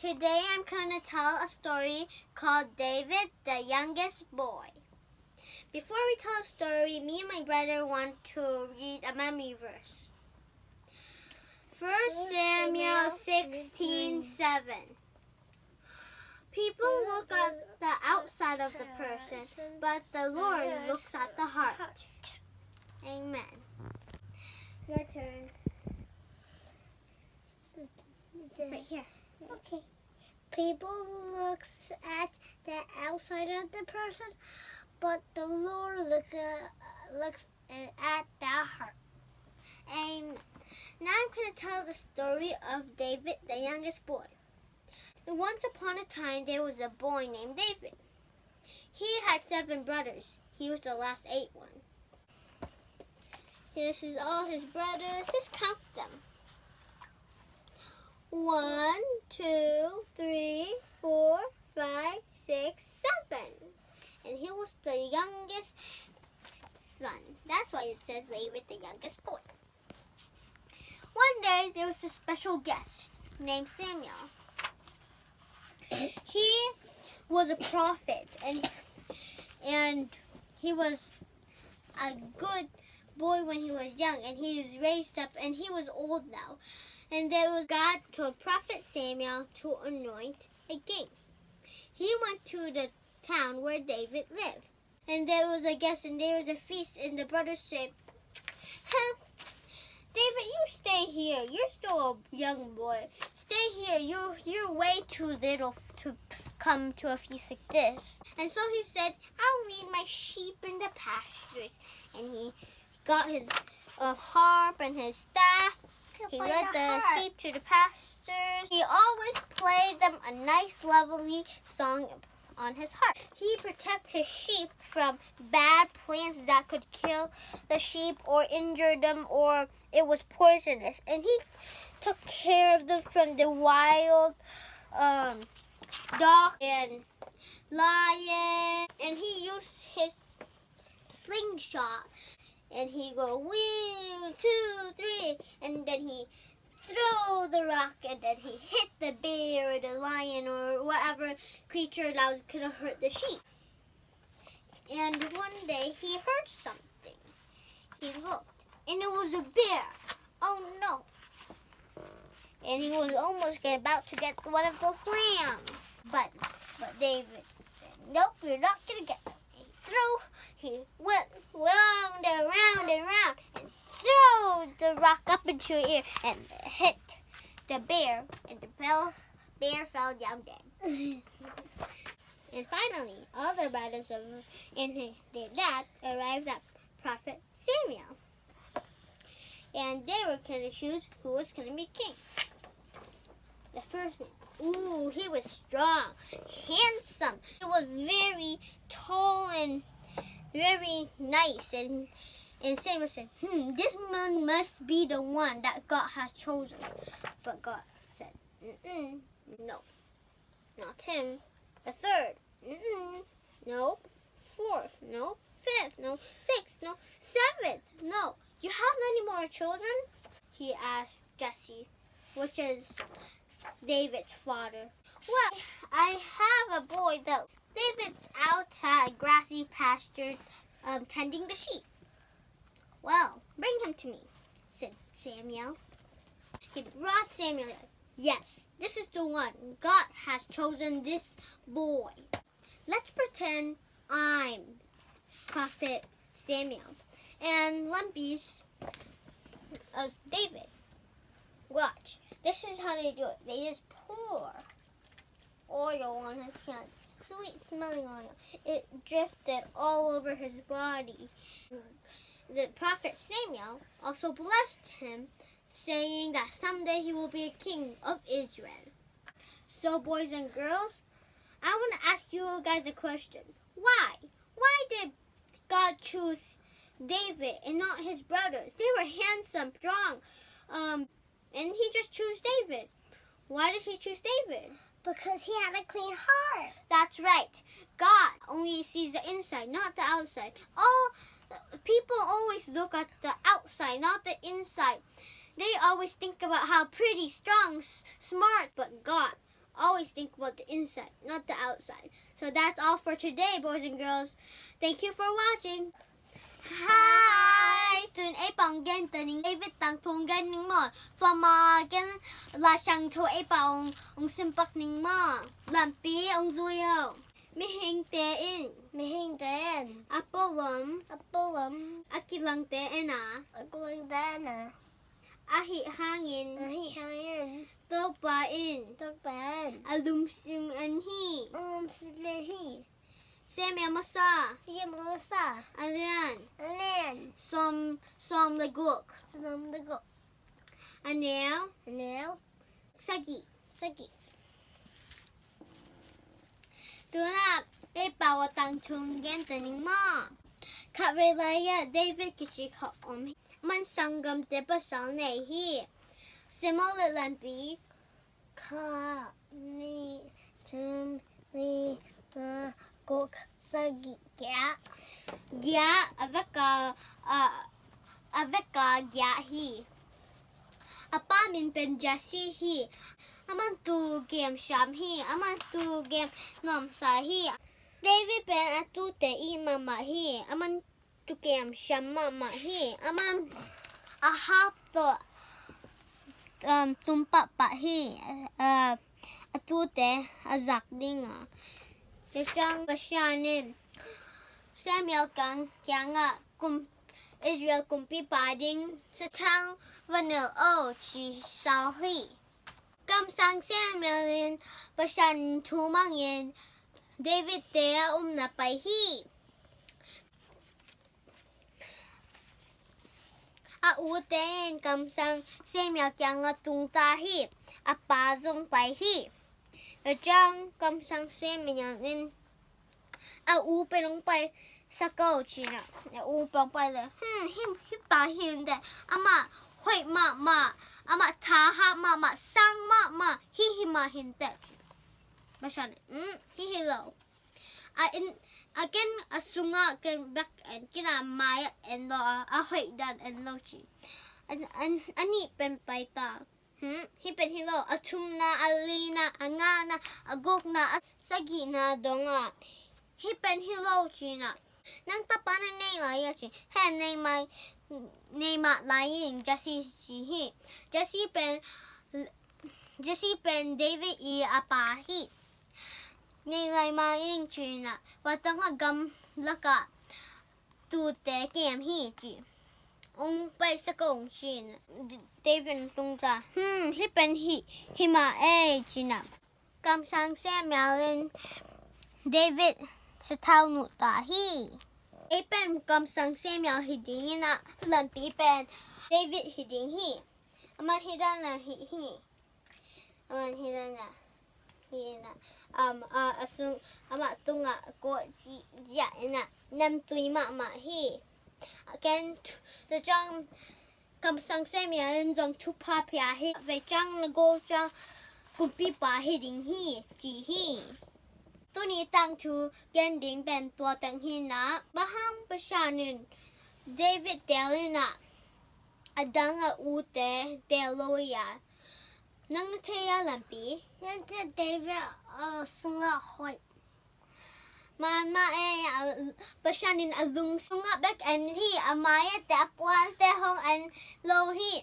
Today I'm going to tell a story called David, the Youngest Boy. Before we tell a story, me and my brother want to read a memory verse. 1 Samuel 16:7. People look at the outside of the person, but the Lord looks at the heart. Amen. Your turn. Right here. Okay. People looks at the outside of the person, but the Lord looks at the heart. Amen. Now I'm going to tell the story of David, the youngest boy. Once upon a time, there was a boy named David. He had 7 brothers. He was the last 8 one. This is all his brothers. Let's count them. 1, 2, 3, 4, 5, 6, 7. And he was the youngest son. That's why it says David, the youngest boy. One day, there was a special guest named Samuel. He was a prophet, and he was a good boy when he was young, and he was raised up, and he was old now. And there was God told Prophet Samuel to anoint a king. He went to the town where David lived, and there was a guest, and there was a feast, and the brothers said, David, you stay here. You're still a young boy. Stay here. You're way too little to come to a feast like this. And so he said, I'll lead my sheep in the pastures. And he got his harp and his staff. He led the sheep to the pastures. He always played them a nice, lovely song on his harp. He protected his sheep from bad plants that could kill the sheep or injure them, or it was poisonous. And he took care of them from the wild dog and lion. And he used his slingshot. And he go 1, 2, 3, and then he throw the rock, and then he hit the bear or the lion or whatever creature that was gonna hurt the sheep. And one day he heard something. He looked, and it was a bear. Oh no! And he was almost about to get one of those lambs, but David said, "Nope, you're not gonna get them." He went round and round and round and threw the rock up into the air and hit the bear, and the bear fell down dead. And finally, all the brothers and their dad arrived at Prophet Samuel. And they were going to choose who was going to be king. The first man. Ooh, he was strong, handsome. He was very tall and very nice. And Samuel said, this man must be the one that God has chosen. But God said, no, not him. The third, no. Fourth, no. Fifth, no. Sixth, no. Seventh, no. You have any more children? He asked Jesse, which is David's father. Well, I have a boy that David's out at a grassy pasture tending the sheep. Well, bring him to me, said Samuel. He brought Samuel. Yes, this is the one. God has chosen this boy. Let's pretend I'm Prophet Samuel and Lenpi's David. Watch. This is how they do it. They just pour oil on his hands. Sweet smelling oil. It drifted all over his body. The prophet Samuel also blessed him, saying that someday he will be a king of Israel. So, boys and girls, I want to ask you guys a question. Why? Why did God choose David and not his brothers? They were handsome, strong, and he just chose David. Why did he choose David? Because he had a clean heart. That's right. God only sees the inside, not the outside. People always look at the outside, not the inside. They always think about how pretty, strong, smart, but God always think about the inside, not the outside. So that's all for today, boys and girls. Thank you for watching. Hi, tụi ấy bằng gen tụi mình David tăng thùng gen nính mò, mà gen là sang thô ấy bằng ông simpak nính mò, làm pi ông duyo, mi hình tê in, apolom, akilang tê ena, ahi hangin, topa in, alum sim anhi, Samuel masa, alian, som laguk, anel, sagi. Tuna ay bawa tang chung gen taning mo. Kavelaya David kishik om man sangam te pasal nehi. Simola Lenpi Ka ni tum ni gok sagi gya aveka gya hi. Apa min pen jasi hi. Aman tu game sham hi. Aman tu game nom sa hi. David pen atu te I mama hi. Aman tu game sham mama hi. Aman ahap to tumpa pa hi. Atu te azak dinga. Siyang basyanin. Samuel kang kya nga Israel kumpi pading sa tang vanil o chi salhi. Kamsang Samuelin pasyan tumangin David tea napayhi. Uten kamsang Samuel kya nga tungtahi apazong payhi. Jang kamsang Samuelin penong pay sa go china. Upang pay le. Hipahin de. Ama hoy ma. Ama taha ma sang ma hihima hinte. Basyan. Hihilo. Again asunga ken back and kina maya and lo ahoy dan and lochi. Ani pen paita. Hipen hilo atumna alina angana agokna sagina donga. Hipen hilo china. Nang tapanan na ilayachi. Hen ma lying Jesse hi. Jesse pen David apahi. Nilay maing china. Watang agam laka tute game hi chi. Pay sa kong china. David tungta. Hipen hima china. Kamsang Samuel David sa tao tahi. Ipen kamsang Samuel hidingin na Lenpi pen David hiding hi. Aman hidana hi. Aman hidana. Asung ama tunga ko ya na nam tui ma hi. Again the jang kamsang Samuel jang chupa pia hi. Ve jang go jang kumpi pa hiding hi chi hi.ตัวนี้ตั้งชื่อเกนดิงเป็นตัวตั้งหินนะบ้างประชาหนึ่งเดวิดเดลินะอดังอูเตเดโลยานั่งเทียลันปีนั่นจะเดวิดสุงะหอยมันมาประชาหนึ่งอลุงสุงะแบกอันที่อามายแต่ปวนแต่ห้องอันโลหิ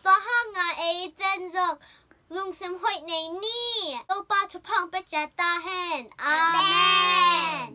ตัวห้างเจนจงลุงสมหอยในนี่โอปาทุพังไปจัตตาแฮนอาเมน